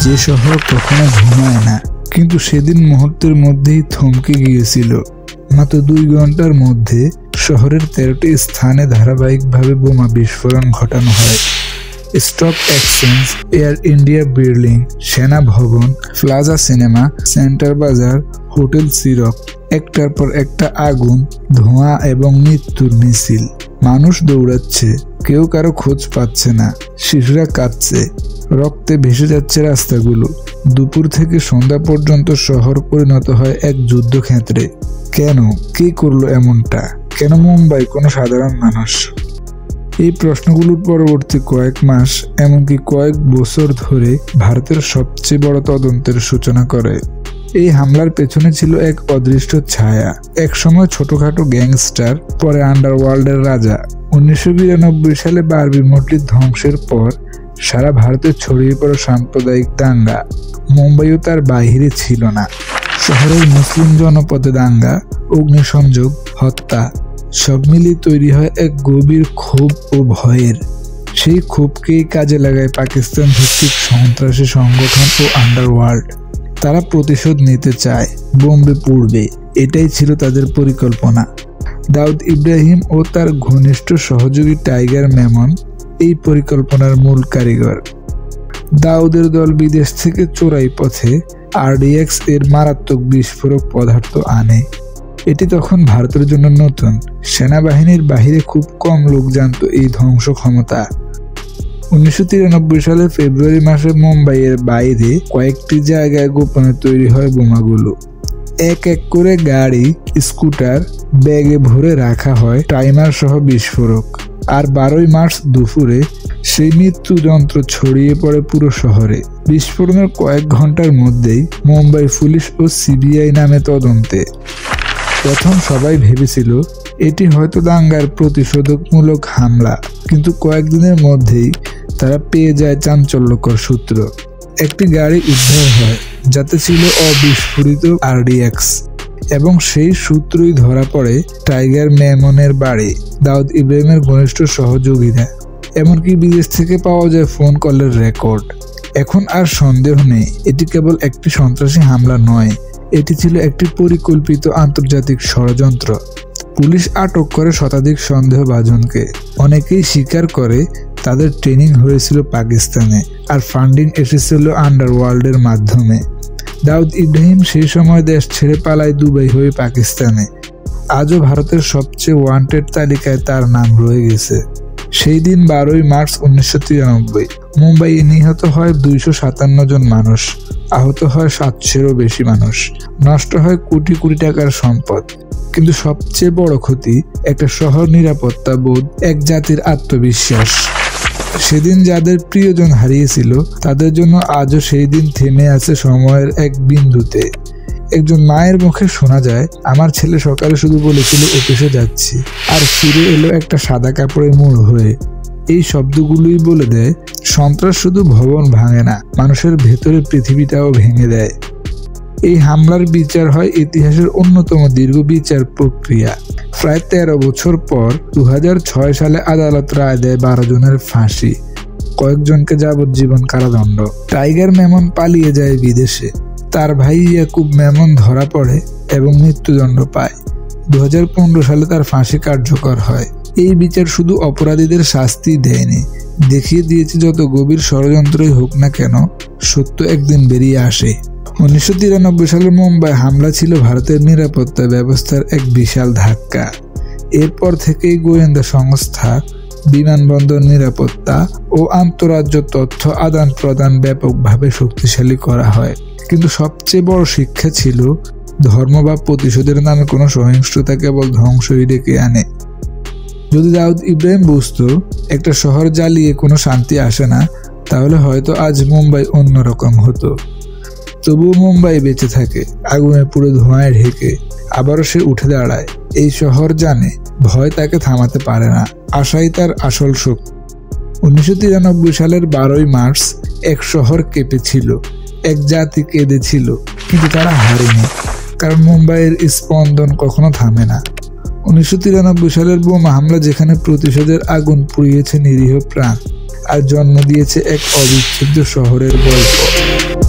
যে শহর কখনো ঘুমায় না, কিন্তু সেদিন মুহূর্তের মধ্যেই থমকে গিয়েছিল। মাত্র 2 ঘন্টার মধ্যে শহরের 13টি স্থানে ধারাবাহিকভাবে বোমা বিস্ফোরণ ঘটানো হয়। Stock exchange, air India building, সেনা ভবন, প্লাজা সিনেমা, সেন্টার বাজার, হোটেল সিরক, একটার পর একটা আগুন, ধোঁয়া এবং মৃত্যুর মিছিল। মানুষ দৌড়াচ্ছে, কেউ কারো খোঁজ পাচ্ছে না। শিশুরা কাঁদছে, রক্তে ভেসে যাচ্ছে রাস্তাগুলো। দুপুর থেকে সন্ধ্যা পর্যন্ত শহর পরিণত হয় এক যুদ্ধক্ষেত্রে। কেন? কে করলো এমনটা? কেন মুম্বাই কোনো সাধারণ মানুষ? এই প্রশ্নগুলোর পরবর্তী কয়েক মাস, এমনকি কয়েক বছর ধরে ভারতের সবচেয়ে বড় তদন্তের সূচনা করে। এই হামলার পেছনে ছিল এক অদৃষ্ট ছায়া। এক সময় ছোটখাটো গ্যাংস্টার, পরে আন্ডারওয়ার্ল্ডের রাজা। 1992 সালে বারবি মসজিদ ধ্বংসের পর সারা ভারতে ছড়িয়ে পড়ে সাম্প্রদায়িক দাঙ্গা। মুম্বাইও তার বাইরে ছিল না। শহরের মুসলিম জনপদে দাঙ্গা, অগ্নিসংযোগ, হত্যা, সব মিলিয়ে তৈরি হয় এক গভীর ক্ষোভ ও ভয়ের। সেই ক্ষোভকেই কাজে লাগায় পাকিস্তান ভিত্তিক সন্ত্রাসী সংগঠন ও আন্ডারওয়ার্ল্ড। তারা প্রতিশোধ নিতে চায়, বোম্বে পুড়বে, এটাই ছিল তাদের পরিকল্পনা। দাউদ ইব্রাহিম ও তার ঘনিষ্ঠ সহযোগী টাইগার মেমন এই পরিকল্পনার মূল কারিগর। দাউদের দল বিদেশ থেকে চোরাই পথে RDX এর মারাত্মক বিস্ফোরক পদার্থ আনে। এটি তখন ভারতের জন্য নতুন। সেনাবাহিনীর বাহিরে খুব কম লোক জানত এই ধ্বংস ক্ষমতা। 1993 সালের ফেব্রুয়ারি মাসে মুম্বাইয়ের বাইরে কয়েকটি জায়গায় গোপনে তৈরি হয় বোমাগুলো। এক এক করে গাড়ি, স্কুটার, ব্যাগে ভরে রাখা হয় টাইমার সহ বিস্ফোরক। আর 12 মার্চ দুপুরে সেই মৃত্যু যন্ত্র ছড়িয়ে পড়ে পুরো শহরে। বিস্ফোরণের কয়েক ঘন্টার মধ্যেই মুম্বাই পুলিশ ও CBI নামে তদন্তে। প্রথম সবাই ভেবেছিল এটি হয়তো দাঙ্গার প্রতিশোধকমূলক হামলা, কিন্তু কয়েকদিনের মধ্যেই তারা পেয়ে যায় চাঞ্চল্যকর সূত্র। একটি গাড়ি উদ্ধার হয় যাতে ছিল অবিস্ফোরিত RDX, এবং সেই সূত্রই ধরা পড়ে টাইগার মেমনের বাড়ি, দাউদ ইব্রাহিমের ঘনিষ্ঠ সহযোগীরা। এমনকি বিদেশ থেকে পাওয়া যায় ফোন কলের রেকর্ড। এখন আর সন্দেহ নেই, এটি কেবল একটি সন্ত্রাসী হামলা নয়, এটি ছিল একটি পরিকল্পিত আন্তর্জাতিক ষড়যন্ত্র। পুলিশ আটক করে শতাধিক সন্দেহভাজনকে। অনেকেই স্বীকার করে তাদের ট্রেনিং হয়েছিল পাকিস্তানে, আর ফান্ডিং এসেছিল আন্ডারওয়ার্ল্ডের মাধ্যমে। দাউদ ইব্রাহিম সেই সময় দেশ ছেড়ে পালায় দুবাই হয়ে পাকিস্তানে। আজও ভারতের সবচেয়ে ওয়ান্টেড তালিকায় তার নাম রয়ে গেছে। সেই দিন 12 মার্চ 1993 মুম্বাইয়ে নিহত হয় 257 জন মানুষ, আহত হয় 700-এরও বেশি মানুষ, নষ্ট হয় কোটি কোটি টাকার সম্পদ। কিন্তু সবচেয়ে বড় ক্ষতি একটা শহর নিরাপত্তা বোধ, এক জাতির আত্মবিশ্বাস। সেদিন যাদের প্রিয়জন হারিয়েছিল তাদের জন্য আজও সেই দিন থেমে আছে সময়ের এক বিন্দুতে। একজন মায়ের মুখে শোনা যায়, আমার ছেলে সকালে শুধু বলেছিল অফিসে যাচ্ছি, আর ফিরে এলো একটা সাদা কাপড়ের মোড় হয়ে। এই শব্দগুলোই বলে দেয়, সন্ত্রাস শুধু ভবন ভাঙে না, মানুষের ভেতরের পৃথিবীটাও ভেঙে দেয়। এই হামলার বিচার হয় ইতিহাসের অন্যতম দীর্ঘ বিচার প্রক্রিয়া। প্রায় 13 বছর পর 2006 সালে আদালত রায় দেয় 12 জনের ফাঁসি, কয়েকজনকে যাবজ্জীবন কারাদণ্ড। টাইগার মেমন পালিয়ে যায় বিদেশে। তার ভাই ইয়াকুব মেমন ধরা পড়ে এবং মৃত্যুদণ্ড পায়। 2015 সালে তার ফাঁসি কার্যকর হয়। এই বিচার শুধু অপরাধীদের শাস্তি দেয়নি, দেখিয়ে দিয়েছে যত গভীর ষড়যন্ত্রই হোক না কেন, সত্য একদিন বেরিয়ে আসে। 1993 সালের মুম্বাই হামলা ছিল ভারতের নিরাপত্তা ব্যবস্থার এক বিশাল ধাক্কা। এরপর থেকেই গোয়েন্দা সংস্থা, বিমানবন্দর নিরাপত্তা ও আন্তঃরাজ্য তথ্য আদান প্রদান ব্যাপকভাবে শক্তিশালী করা হয়। কিন্তু সবচেয়ে বড় শিক্ষা ছিল, ধর্ম বা প্রতিশোধের নামে কোনো সহিংসতা কেবল ধ্বংসই ডেকে আনে। যদি দাউদ ইব্রাহিম বুঝতো একটা শহর জ্বালিয়ে কোনো শান্তি আসে না, তাহলে হয়তো আজ মুম্বাই অন্যরকম হতো। তবুও মুম্বাই বেঁচে থাকে, আগুনে পুড়ে ধোঁয়ায় ঢেকে। আবারও সে উঠে দাঁড়ায়। এই শহর জানে, ভয় তাকে থামাতে পারে না, আশাই তার আসল শক্তি। 1993 সালের 12 মার্চ এক শহর কেঁপেছিল, এক জাতি কেঁদেছিল, কিন্তু তারা হারেনি, কারণ মুম্বাইয়ের স্পন্দন কখনো থামে না। 1993 সালের বোমা হামলা যেখানে প্রতিশোধের আগুন পুড়িয়েছে নিরীহ প্রাণ, আর জন্ম দিয়েছে এক অবিচ্ছেদ্য শহরের গল্প।